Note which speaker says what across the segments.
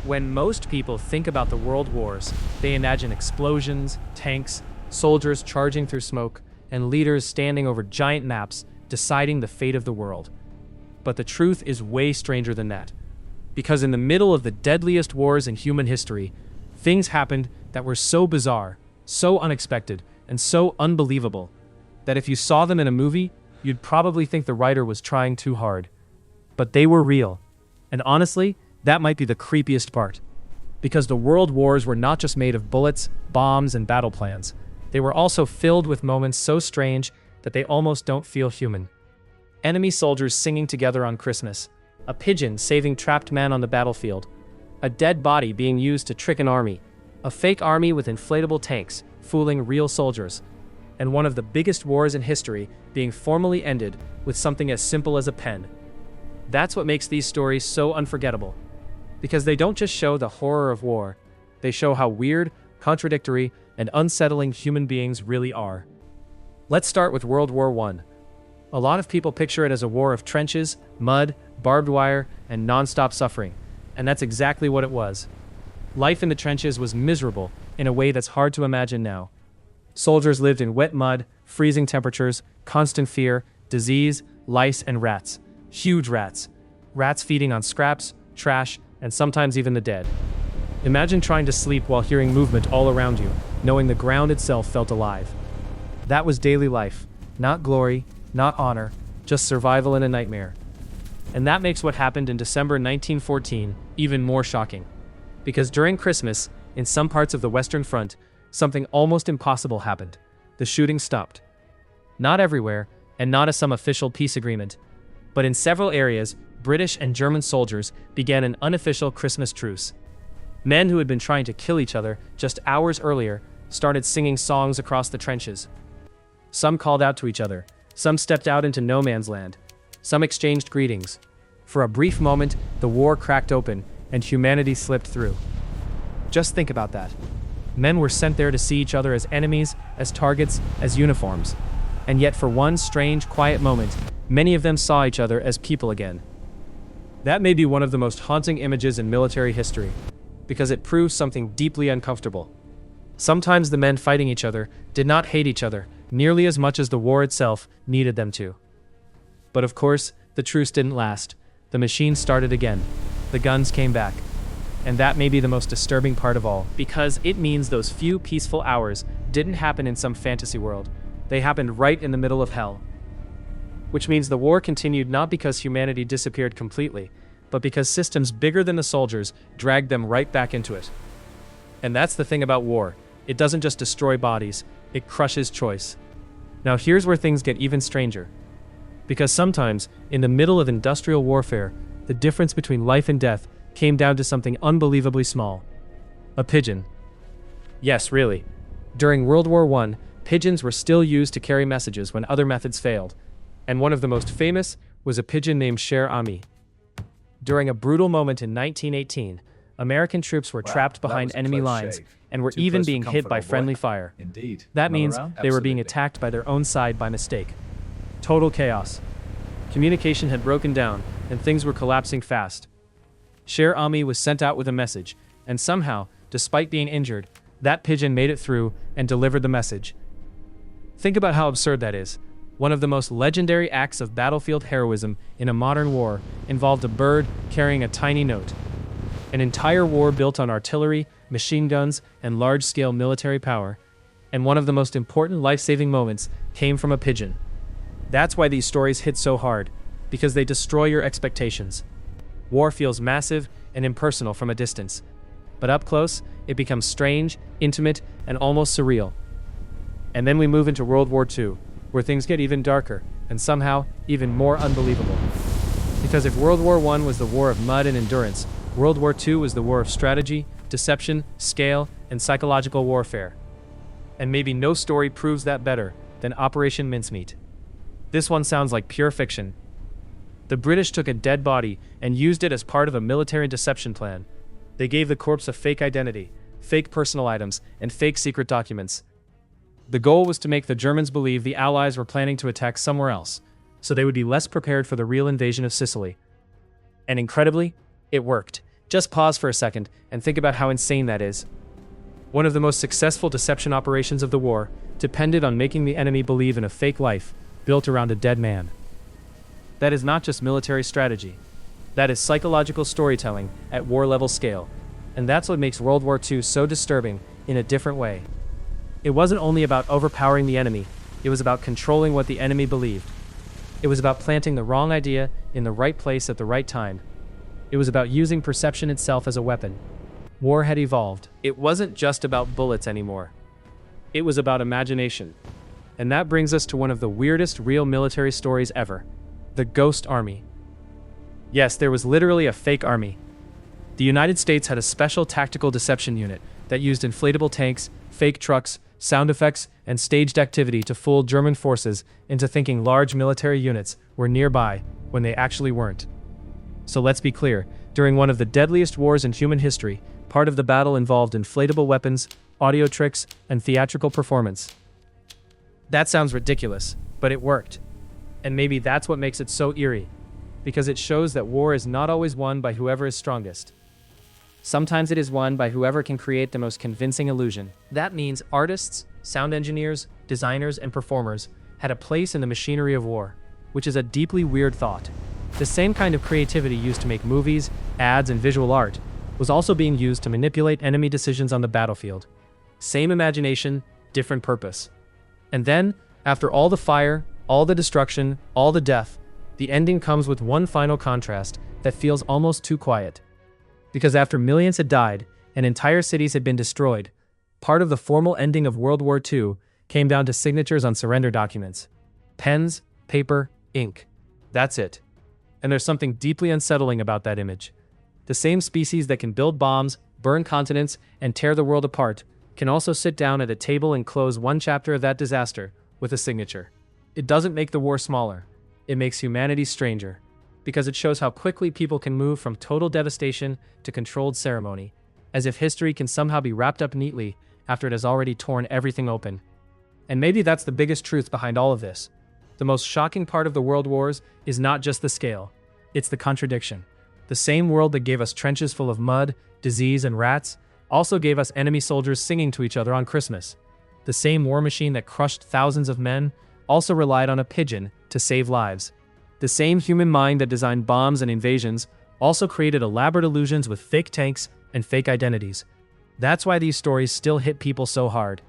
Speaker 1: When most people think about the world wars, they imagine explosions, tanks, soldiers charging through smoke, and leaders standing over giant maps deciding the fate of the world. But the truth is way stranger than that. Because in the middle of the deadliest wars in human history, things happened that were so bizarre, so unexpected, and so unbelievable that if you saw them in a movie, you'd probably think the writer was trying too hard. But they were real. And honestly, that might be the creepiest part. Because the world wars were not just made of bullets, bombs, and battle plans. They were also filled with moments so strange that they almost don't feel human. Enemy soldiers singing together on Christmas, a pigeon saving trapped men on the battlefield, a dead body being used to trick an army, a fake army with inflatable tanks fooling real soldiers, and one of the biggest wars in history being formally ended with something as simple as a pen. That's what makes these stories so unforgettable. Because they don't just show the horror of war, they show how weird, contradictory, and unsettling human beings really are. Let's start with World War I. A lot of people picture it as a war of trenches, mud, barbed wire, and non-stop suffering, and that's exactly what it was. Life in the trenches was miserable in a way that's hard to imagine now. Soldiers lived in wet mud, freezing temperatures, constant fear, disease, lice, and rats. Huge rats. Rats feeding on scraps, trash, and sometimes even the dead. Imagine trying to sleep while hearing movement all around you, knowing the ground itself felt alive. That was daily life. Not glory, not honor, just survival in a nightmare. And that makes what happened in December 1914 even more shocking. Because during Christmas, in some parts of the Western Front, something almost impossible happened. The shooting stopped. Not everywhere, and not as some official peace agreement, but in several areas, British and German soldiers began an unofficial Christmas truce. Men who had been trying to kill each other just hours earlier started singing songs across the trenches. Some called out to each other, some stepped out into no man's land, some exchanged greetings. For a brief moment, the war cracked open and humanity slipped through. Just think about that. Men were sent there to see each other as enemies, as targets, as uniforms. And yet for one strange, quiet moment, many of them saw each other as people again. That may be one of the most haunting images in military history, because it proves something deeply uncomfortable. Sometimes the men fighting each other did not hate each other nearly as much as the war itself needed them to. But of course, the truce didn't last. The machine started again. The guns came back. And that may be the most disturbing part of all, because it means those few peaceful hours didn't happen in some fantasy world. They happened right in the middle of hell. Which means the war continued not because humanity disappeared completely, but because systems bigger than the soldiers dragged them right back into it. And that's the thing about war. It doesn't just destroy bodies, it crushes choice. Now here's where things get even stranger. Because sometimes, in the middle of industrial warfare, the difference between life and death came down to something unbelievably small. A pigeon. Yes, really. During World War I, pigeons were still used to carry messages when other methods failed, and one of the most famous was a pigeon named Cher Ami. During a brutal moment in 1918, American troops were trapped behind enemy lines and were even being hit by friendly fire.
Speaker 2: Indeed.
Speaker 1: That means they were being
Speaker 2: Absolutely.
Speaker 1: attacked by their own side by mistake. Total chaos. Communication had broken down, and things were collapsing fast. Cher Ami was sent out with a message, and somehow, despite being injured, that pigeon made it through and delivered the message. Think about how absurd that is. One of the most legendary acts of battlefield heroism in a modern war involved a bird carrying a tiny note. An entire war built on artillery, machine guns, and large-scale military power, and one of the most important life-saving moments came from a pigeon. That's why these stories hit so hard, because they destroy your expectations. War feels massive and impersonal from a distance, but up close, it becomes strange, intimate, and almost surreal. And then we move into World War II, where things get even darker, and somehow, even more unbelievable. Because if World War I was the war of mud and endurance, World War II was the war of strategy, deception, scale, and psychological warfare. And maybe no story proves that better than Operation Mincemeat. This one sounds like pure fiction. The British took a dead body and used it as part of a military deception plan. They gave the corpse a fake identity, fake personal items, and fake secret documents. The goal was to make the Germans believe the Allies were planning to attack somewhere else, so they would be less prepared for the real invasion of Sicily. And incredibly, it worked. Just pause for a second and think about how insane that is. One of the most successful deception operations of the war depended on making the enemy believe in a fake life built around a dead man. That is not just military strategy. That is psychological storytelling at war-level scale. And that's what makes World War II so disturbing in a different way. It wasn't only about overpowering the enemy, it was about controlling what the enemy believed. It was about planting the wrong idea in the right place at the right time. It was about using perception itself as a weapon. War had evolved. It wasn't just about bullets anymore. It was about imagination. And that brings us to one of the weirdest real military stories ever. The Ghost Army. Yes, there was literally a fake army. The United States had a special tactical deception unit that used inflatable tanks, fake trucks, sound effects, and staged activity to fool German forces into thinking large military units were nearby when they actually weren't. So let's be clear, during one of the deadliest wars in human history, part of the battle involved inflatable weapons, audio tricks, and theatrical performance. That sounds ridiculous, but it worked. And maybe that's what makes it so eerie, because it shows that war is not always won by whoever is strongest. Sometimes it is won by whoever can create the most convincing illusion. That means artists, sound engineers, designers, and performers had a place in the machinery of war, which is a deeply weird thought. The same kind of creativity used to make movies, ads, and visual art was also being used to manipulate enemy decisions on the battlefield. Same imagination, different purpose. And then, after all the fire, all the destruction, all the death, the ending comes with one final contrast that feels almost too quiet. Because after millions had died and entire cities had been destroyed, part of the formal ending of World War II came down to signatures on surrender documents. Pens, paper, ink. That's it. And there's something deeply unsettling about that image. The same species that can build bombs, burn continents, and tear the world apart can also sit down at a table and close one chapter of that disaster with a signature. It doesn't make the war smaller. It makes humanity stranger, because it shows how quickly people can move from total devastation to controlled ceremony, as if history can somehow be wrapped up neatly after it has already torn everything open. And maybe that's the biggest truth behind all of this. The most shocking part of the world wars is not just the scale, it's the contradiction. The same world that gave us trenches full of mud, disease, and rats also gave us enemy soldiers singing to each other on Christmas. The same war machine that crushed thousands of men also relied on a pigeon to save lives. The same human mind that designed bombs and invasions also created elaborate illusions with fake tanks and fake identities. That's why these stories still hit people so hard.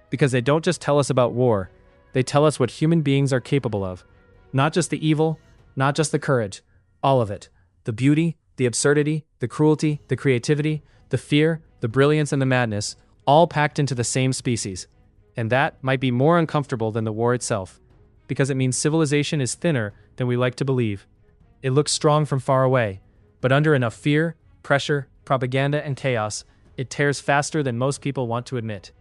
Speaker 1: Because they don't just tell us about war, they tell us what human beings are capable of. Not just the evil, not just the courage, all of it. The beauty, the absurdity, the cruelty, the creativity, the fear, the brilliance, and the madness, all packed into the same species. And that might be more uncomfortable than the war itself, because it means civilization is thinner than we like to believe. It looks strong from far away, but under enough fear, pressure, propaganda, and chaos, it tears faster than most people want to admit.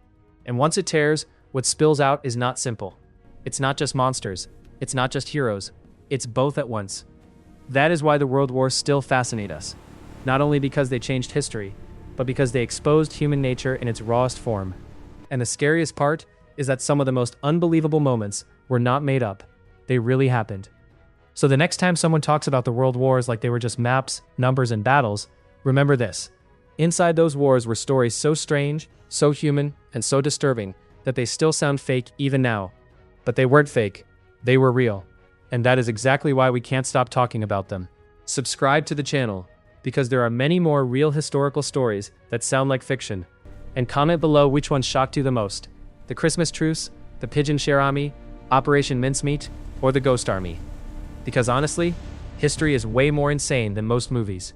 Speaker 1: And once it tears, what spills out is not simple. It's not just monsters. It's not just heroes. It's both at once. That is why the world wars still fascinate us. Not only because they changed history, but because they exposed human nature in its rawest form. And the scariest part is that some of the most unbelievable moments were not made up. They really happened. So the next time someone talks about the world wars like they were just maps, numbers, and battles, remember this. Inside those wars were stories so strange, so human, and so disturbing that they still sound fake even now. But they weren't fake. They were real. And that is exactly why we can't stop talking about them. Subscribe to the channel, because there are many more real historical stories that sound like fiction. And comment below which one shocked you the most. The Christmas Truce, the Pigeon Share Army, Operation Mincemeat, or the Ghost Army. Because honestly, history is way more insane than most movies.